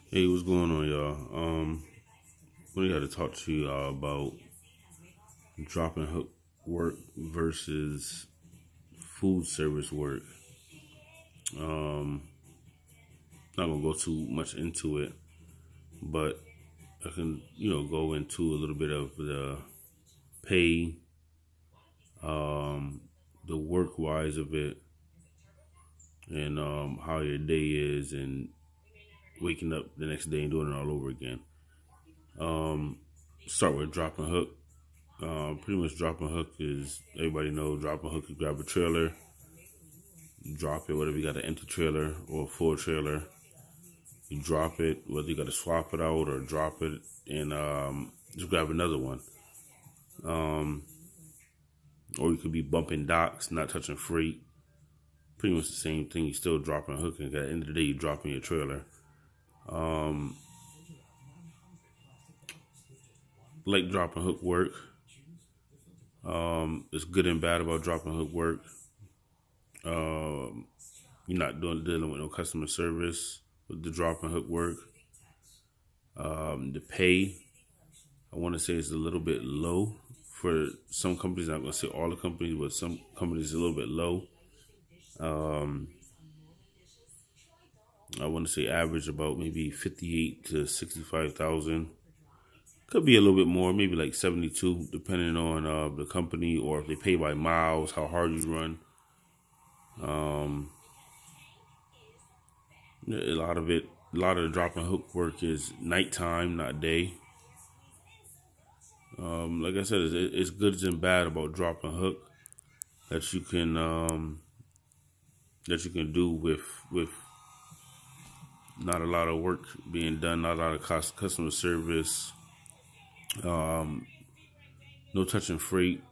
Hey, what's going on, y'all? We got to talk to you about drop and hook work versus food service work. Not gonna go too much into it, but I can, go into a little bit of the pay, the work wise of it, and how your day is, and waking up the next day and doing it all over again. Start with drop and hook. Pretty much drop and hook is, everybody knows drop and hook. You grab a trailer, drop it, whether you got an empty trailer or a full trailer. You drop it, whether you got to swap it out or drop it, and just grab another one. Or you could be bumping docks, not touching freight. Pretty much the same thing. You still dropping and hooking. At the end of the day, you dropping your trailer. Like drop and hook work. It's good and bad about drop and hook work. You're not dealing with no customer service with the drop and hook work. The pay, I want to say, is a little bit low for some companies. I'm not going to say all the companies, but some companies a little bit low. I want to say average about maybe 58 to 65,000. Could be a little bit more, maybe like 72, depending on the company, or if they pay by miles, how hard you run. A lot of the drop and hook work is nighttime, not day. Like I said, it's good and bad about drop and hook that you can do with not a lot of work being done, not a lot of customer service, no touching freight.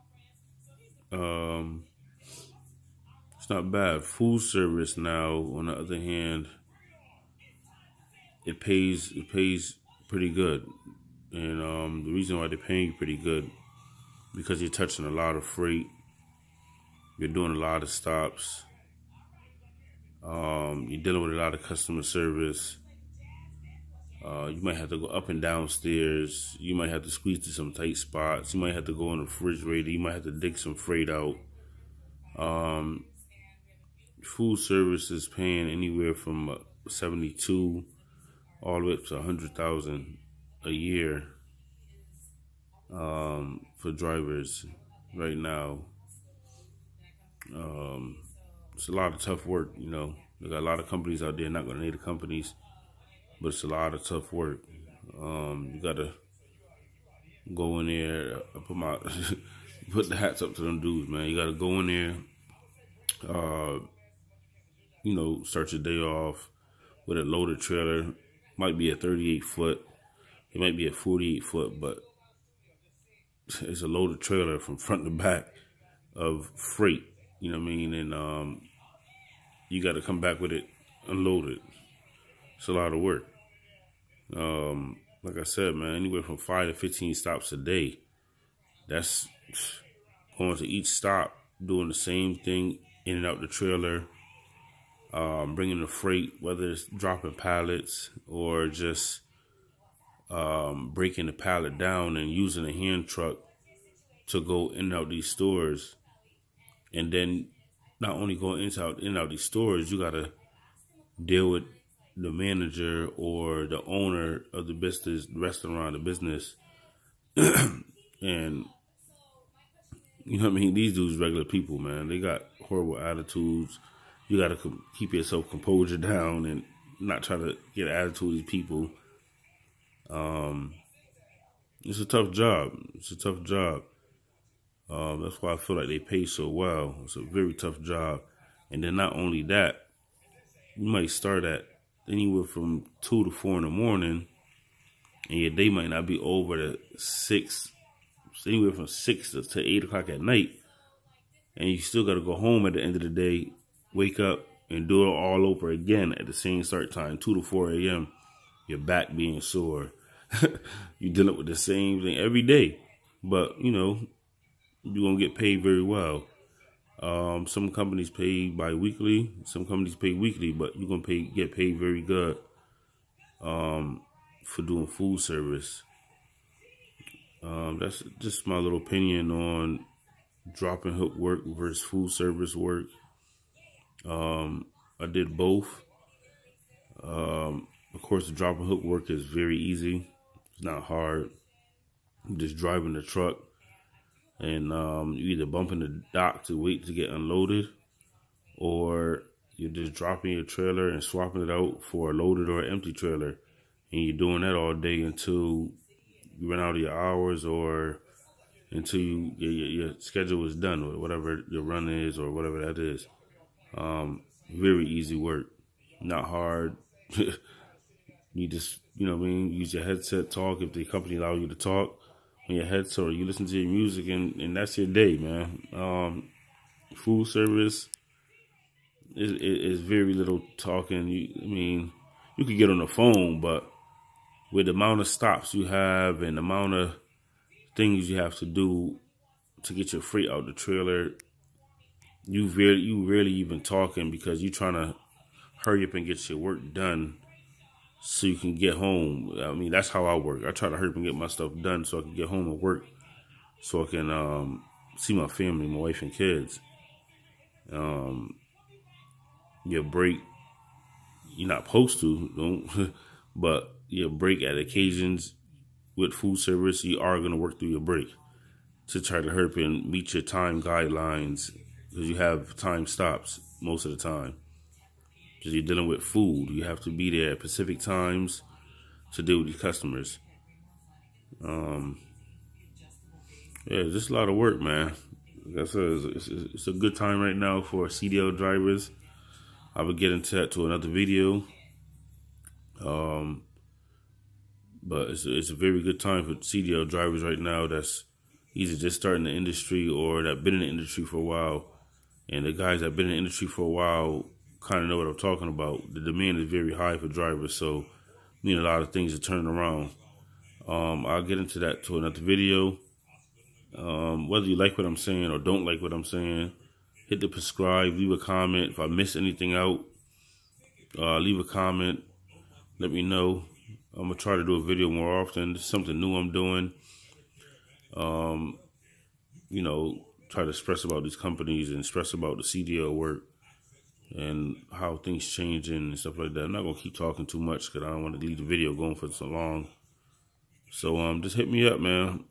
It's not bad. Food service now, on the other hand, it pays pretty good, and the reason why they're paying you pretty good, because you're touching a lot of freight, you're doing a lot of stops, you're dealing with a lot of customer service. You might have to go up and down stairs. You might have to squeeze through some tight spots. You might have to go in the refrigerator. You might have to dig some freight out. Food service is paying anywhere from 72 all the way up to 100,000 a year for drivers right now. It's a lot of tough work, They got a lot of companies out there, not going to name the companies, but it's a lot of tough work. You got to go in there, put the hats up to them dudes, man. You got to go in there, start your day off with a loaded trailer. Might be a 38 foot. It might be a 48 foot, but it's a loaded trailer from front to back of freight. You know what I mean? And you got to come back with it unloaded. It's a lot of work. Like I said, man, anywhere from 5 to 15 stops a day. That's going to each stop, doing the same thing, in and out the trailer, bringing the freight, whether it's dropping pallets or just breaking the pallet down and using a hand truck to go in and out these stores. And then not only going in and out these stores, you got to deal with the manager or the owner of the business, the restaurant, the business. And you know what I mean? These dudes regular people, man. They got horrible attitudes. You got to keep yourself composure down and not try to get an attitude of these people. It's a tough job. It's a tough job. That's why I feel like they pay so well. It's a very tough job. And then not only that, you might start at anywhere from 2 to 4 in the morning, and your day might not be over to 6, anywhere from 6 to 8 o'clock at night. And you still got to go home at the end of the day, wake up, and do it all over again at the same start time, 2 to 4 a.m. Your back being sore. You're dealing with the same thing every day. But, you're going to get paid very well. Some companies pay bi-weekly. Some companies pay weekly, but you're going to get paid very good. for doing food service. That's just my little opinion on drop and hook work versus food service work. I did both. Of course, the drop and hook work is very easy. It's not hard. You're just driving the truck, and you either bumping the dock to wait to get unloaded, or you're just dropping your trailer and swapping it out for a loaded or empty trailer. And you're doing that all day until you run out of your hours, or until your schedule is done, or whatever your run is, or whatever that is. Very easy work, not hard. You just, you know what I mean, use your headset, talk if the company allows you to talk on your headset, or you listen to your music, and that's your day, man. Food service is very little talking. I mean, you could get on the phone, but with the amount of stops you have and the amount of things you have to do to get your freight out the trailer, you rarely even talking, because you're trying to hurry up and get your work done so you can get home. I mean, that's how I work. I try to hurry up and get my stuff done so I can get home and work, so I can see my family, my wife and kids. Your break, you're not supposed to, don't, but your break at occasions with food service, you are going to work through your break to try to hurry up and meet your time guidelines, because you have time stops most of the time. Because you're dealing with food, you have to be there at specific times to deal with your customers. Yeah, it's just a lot of work, man. Like I said, it's a good time right now for CDL drivers. I will get into that to another video. But it's a very good time for CDL drivers right now that's either just starting the industry or that been in the industry for a while. And the guys that been in the industry for a while kind of know what I'm talking about. The demand is very high for drivers, so need a lot of things to turn around. I'll get into that to another video. Whether you like what I'm saying or don't like what I'm saying, hit the subscribe, leave a comment. If I miss anything out, leave a comment. Let me know. I'm going to try to do a video more often. This is something new I'm doing. You know, try to express about these companies and express about the CDL work and how things changing and stuff like that. I'm not going to keep talking too much because I don't want to leave the video going for so long. So just hit me up, man.